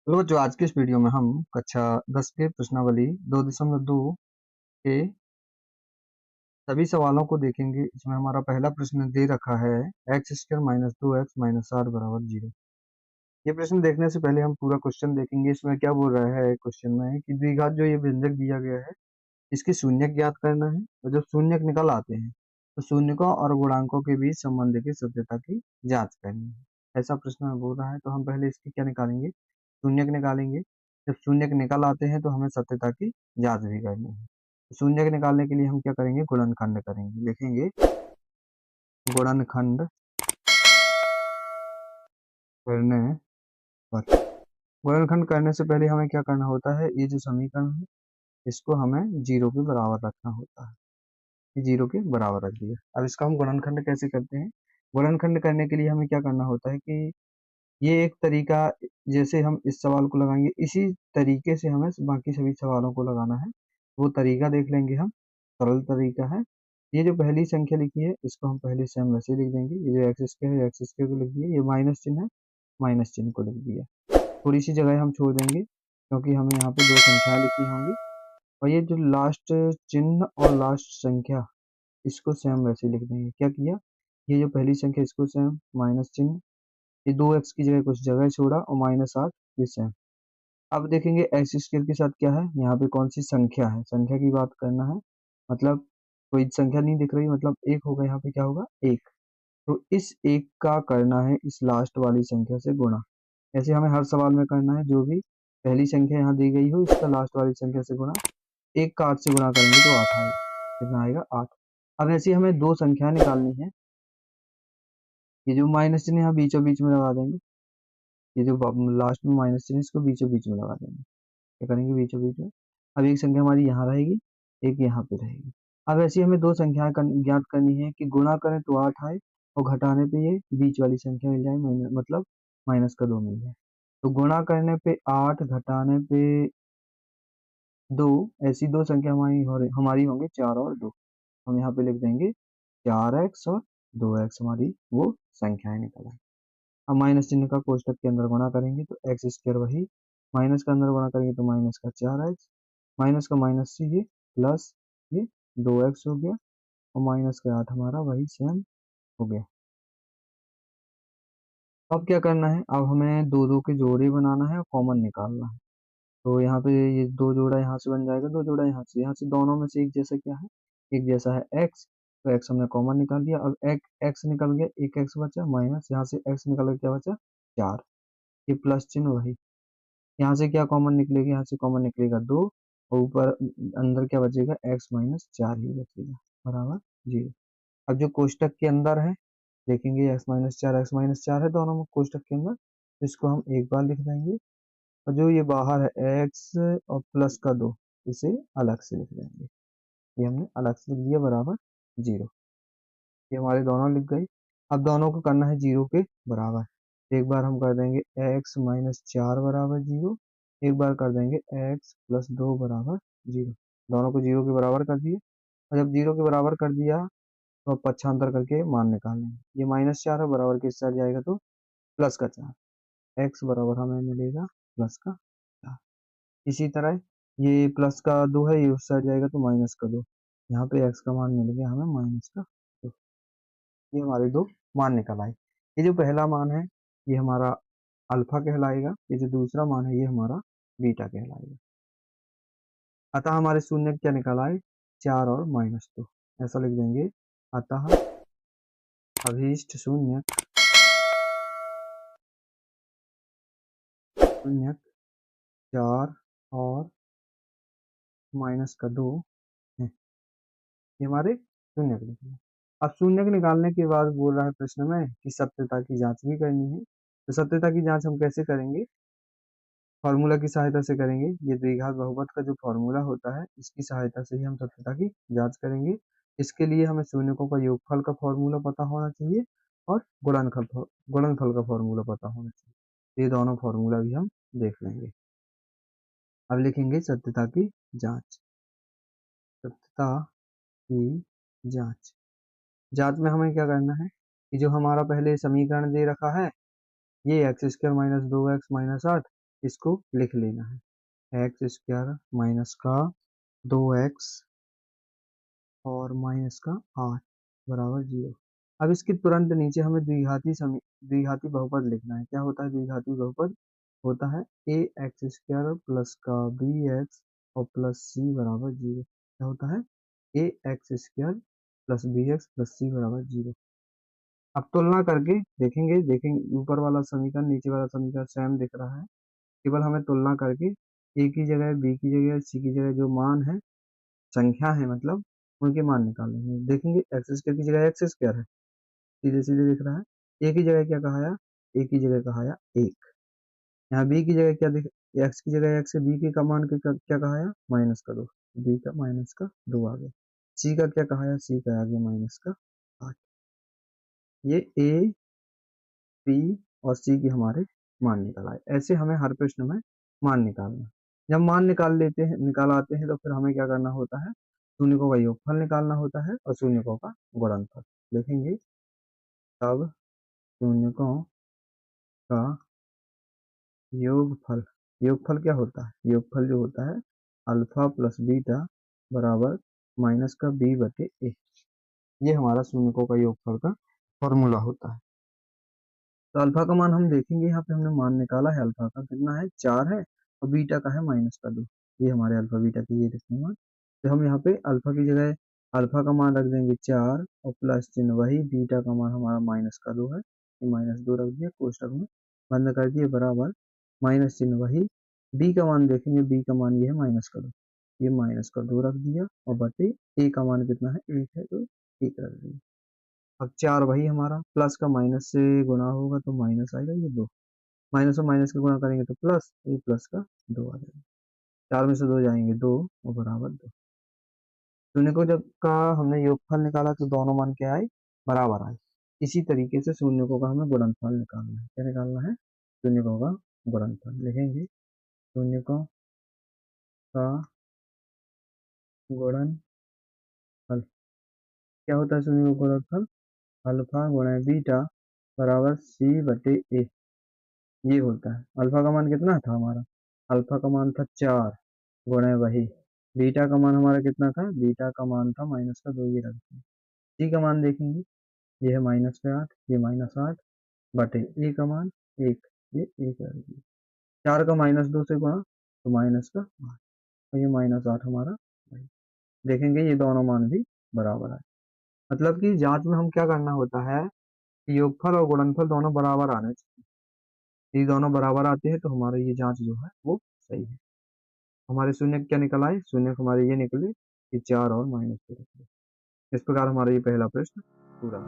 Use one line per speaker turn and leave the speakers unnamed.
तो जो आज के इस वीडियो में हम कक्षा 10 के प्रश्नावली 2.2 के सभी सवालों को देखेंगे। इसमें हमारा पहला प्रश्न दे रखा है x square minus 2x minus 8 बराबर 0। ये प्रश्न देखने से पहले हम पूरा क्वेश्चन देखेंगे। इसमें क्या बोल रहा है क्वेश्चन में कि द्विघात जो ये व्यंजक दिया गया है इसकी शून्यक ज्ञात करना है, और जब शून्यक निकल आते हैं तो शून्यकों और गुणांकों के बीच संबंध की सत्यता की जांच करनी है। ऐसा प्रश्न में बोल रहा है, तो हम पहले इसकी क्या निकालेंगे, शून्यक निकालेंगे। जब शून्यक निकल आते हैं तो हमें सत्यता की जांच भी करनी है। तो शून्यक निकालने के लिए हम क्या करेंगे, गुणनखंड करेंगे। लिखेंगे गुणनखंड करने पर। गुणनखंड करने से पहले हमें क्या करना होता है, ये जो समीकरण है इसको हमें जीरो के बराबर रखना होता है। ये जीरो के बराबर रख दिया। अब इसका हम गुणनखंड कैसे करते हैं, गुणनखंड करने के लिए हमें क्या करना होता है कि ये एक तरीका, जैसे हम इस सवाल को लगाएंगे इसी तरीके से हमें बाकी सभी सवालों को लगाना है। वो तरीका देख लेंगे हम, सरल तरीका है। ये जो पहली संख्या लिखी है इसको हम पहले सेम वैसे लिख देंगे। ये जो एक्स स्क्वायर है एक्स स्क्वायर को लिख दिया, ये माइनस चिन्ह है माइनस चिन्ह को लिख दिया। थोड़ी सी जगह हम छोड़ देंगे क्योंकि हमें यहाँ पे दो संख्याएं लिखनी होंगी। और ये जो लास्ट चिन्ह और लास्ट संख्या इसको सेम वैसे लिख देंगे। क्या किया, ये जो पहली संख्या इसको सेम माइनस चिन्ह, ये 2x की जगह कुछ जगह छोड़ा और माइनस 8 ये सेम। अब देखेंगे एक्स स्क्वायर के साथ क्या है, यहाँ पे कौन सी संख्या है, संख्या की बात करना है। मतलब कोई संख्या नहीं दिख रही, मतलब एक होगा, यहाँ पे क्या होगा एक। तो इस एक का करना है इस लास्ट वाली संख्या से गुणा। ऐसे हमें हर सवाल में करना है, जो भी पहली संख्या यहाँ दी गई हो इसका लास्ट वाली संख्या से गुणा। एक का 8 से गुणा करेंगे तो 8 आएगा। कितना आएगा 8। अब ऐसे हमें दो संख्या निकालनी है। ये जो माइनस चिन्ह यहाँ बीचों बीच में लगा देंगे, ये जो लास्ट में माइनस चिन्ह इसको बीचों बीच में लगा देंगे। क्या करेंगे, बीचों बीच में। अब एक संख्या हमारी यहाँ रहेगी, एक यहाँ पे रहेगी। अब ऐसी हमें दो संख्याएं ज्ञात करनी है कि गुणा करें तो 8 आए और घटाने पे ये बीच वाली संख्या मिल जाए, मतलब माइनस का 2 मिल जाए। तो गुणा करने पे 8, घटाने पे 2, ऐसी दो संख्या हमारी होंगी 4 और 2। हम यहाँ पे लिख देंगे 4x और 2x हमारी वो संख्याएं निकल आई। अब माइनस चिन्ह का कोष्टक के अंदर गुणा करेंगे तो एक्स स्क्वायर वही, माइनस का अंदर गुणा करेंगे तो माइनस का 4x, माइनस का माइनस से ये प्लस ये 2x हो गया, और माइनस का 8 हमारा वही सेम हो गया। अब क्या करना है, अब हमें दो दो के जोड़े बनाना है और कॉमन निकालना है। तो यहाँ पे ये दो जोड़ा यहाँ से बन जाएगा, दो जोड़ा यहाँ से दोनों में से एक जैसा क्या है, एक जैसा है x। तो x हमने कॉमन निकाल दिया। अब एक x निकल गया, एक x बचा, माइनस यहाँ से x निकल गया, क्या बचा 4। ये प्लस चिन्ह वही, यहाँ से क्या कॉमन निकलेगा, यहाँ से कॉमन निकलेगा 2, और ऊपर अंदर क्या बचेगा, x माइनस 4 ही बचेगा बराबर 0। अब जो कोष्टक के अंदर है देखेंगे x माइनस 4 है दोनों में कोष्टक के अंदर, तो इसको हम एक बार लिख देंगे। और जो ये बाहर है x और प्लस का 2, इसे अलग से लिख देंगे। ये हमने अलग से लिख दिया बराबर 0। ये हमारे दोनों लिख गए। अब दोनों को करना है 0 के बराबर। एक बार हम कर देंगे x-4 बराबर 0, एक बार कर देंगे x+2 बराबर 0। दोनों को 0 के बराबर कर दिया। और जब 0 के बराबर कर दिया तो अब पक्षांतर करके मान निकाल लेंगे। ये -4 है, बराबर किस साइड जाएगा तो प्लस का 4। x बराबर हमें मिलेगा प्लस का 4। इसी तरह ये प्लस का 2 है, ये उस साइड जाएगा तो माइनस का 2। यहाँ पे x का मान मिल गया हमें -2। ये हमारे दो मान निकल आए। ये जो पहला मान है ये हमारा अल्फा कहलाएगा, ये जो दूसरा मान है ये हमारा बीटा कहलाएगा। अतः हमारे शून्य क्या निकल आए, 4 और -2। ऐसा लिख देंगे, अतः अभीष्ट शून्य शून्य 4 और -2 है। ये हमारे शून्य निकले। अब शून्य निकालने के बाद बोल रहा है प्रश्न में कि सत्यता की जांच भी करनी है। तो सत्यता की जांच हम कैसे करेंगे, फॉर्मूला की सहायता से करेंगे। ये द्विघात बहुपद का जो फॉर्मूला होता है इसकी सहायता से ही हम सत्यता की जांच करेंगे। इसके लिए हमें शून्यकों का योगफल का फॉर्मूला पता होना चाहिए और गुणनफल का फॉर्मूला पता होना चाहिए। ये दोनों फॉर्मूला भी हम देख लेंगे। अब लिखेंगे सत्यता की जांच। सत्यता की जांच, जांच में हमें क्या करना है कि जो हमारा पहले समीकरण दे रखा है, ये x² - 2x - 8, इसको लिख लेना है, एक्स स्क्वायर माइनस का 2x और माइनस का 8 बराबर 0। अब इसके तुरंत नीचे हमें द्विघाती बहुपद लिखना है। क्या होता है द्विघाती बहुपद? होता है ए एक्स स्क्वायर प्लस का बी एक्स और प्लस सी बराबर 0। क्या होता है? A x square plus b x plus c बराबर 0। अब तुलना करके देखेंगे ऊपर वाला समीकरण नीचे वाला समीकरण सेम दिख रहा है। केवल हमें तुलना करके ए की जगह बी की जगह सी की जगह जो मान है, संख्या है मतलब, उनके मान निकालेंगे। देखेंगे एक्स स्क्वायर की जगह एक्स स्क्वायर है, सीधे सीधे दिख रहा है। ए की जगह क्या कहा या? ए की जगह कहा या 1। यहाँ बी की जगह क्या दिख? एक्स की जगह एक्स है, बी के का मान के क्या कहा या? माइनस का 2। बी का माइनस का 2 आ गया। सी का क्या कहा या? सी का आ गया माइनस का 8। ये ए बी और सी की हमारे मान निकल आए। ऐसे हमें हर प्रश्न में मान निकालना। जब मान निकाल आते हैं तो फिर हमें क्या करना होता है? शून्यकों का योगफल निकालना होता है और शून्यकों का गुणनफल। देखेंगे तब शून्यकों का योगफल। योगफल क्या होता है? योगफल जो होता है अल्फा प्लस बीटा बराबर माइनस का बी बटे ए। ये हमारा शून्यकों का योगफल का फॉर्मूला होता है। तो अल्फा का मान हम देखेंगे, यहाँ पे हमने मान निकाला है। अल्फा का कितना है? 4 है और बीटा का है माइनस का 2। ये हमारे अल्फा बीटा की ये देखेंगे मान। तो हम यहाँ पे अल्फा की जगह अल्फा का मान रख देंगे 4 और प्लस चिन्ह वही, बीटा का मान हमारा माइनस का 2 है, ये माइनस 2 रख दिया कोष्टक में, बंद कर दिए बराबर माइनस चिन्ह वही। बी का मान देखेंगे, बी का मान ये है माइनस का 2, ये माइनस का 2 रख दिया और बटे ए का मान कितना है? 1 है तो 1 रख दिया। अब 4 वही हमारा, प्लस का माइनस से गुणा होगा तो माइनस आएगा, ये 2 माइनस और माइनस का गुणा करेंगे तो प्लस, ये प्लस का 2 आ जाएगा। 4 में से 2 जाएंगे 2 और बराबर 2। शून्य को जब का हमने योगफल निकाला तो दोनों मान क्या आए? बराबर आए। इसी तरीके से शून्यकों का हमें गुणनफल निकालना है। क्या निकालना है? शून्यकों का गुणनफल लिखेंगे। शून्यकों का गुणनफल क्या होता है? शून्यकों का गुणनफल अल्फा गुणा बीटा बराबर सी बटे ए, ये होता है। अल्फा का मान कितना था हमारा? अल्फा का मान था 4 गुणा वही, बीटा का मान हमारा कितना था? बीटा का मान था माइनस का 2, ये रख दिया। सी का मान देखेंगे, ये है माइनस का 8, ये माइनस 8 बटे ए का मान 1, ये 1 रख दिया। 4 का माइनस 2 से गुणा तो माइनस का 8 और ये माइनस 8 हमारा। देखेंगे ये दोनों मान भी बराबर है। मतलब कि जांच में हम क्या करना होता है कि योगफल और गुणनफल दोनों बराबर आने चाहिए। ये दोनों बराबर आते हैं तो हमारा ये जांच जो है वो सही है। हमारे शून्य क्या निकल आए? शून्य हमारे ये निकले कि 4 और माइनस 2 निकले। इस प्रकार हमारा ये पहला प्रश्न पूरा।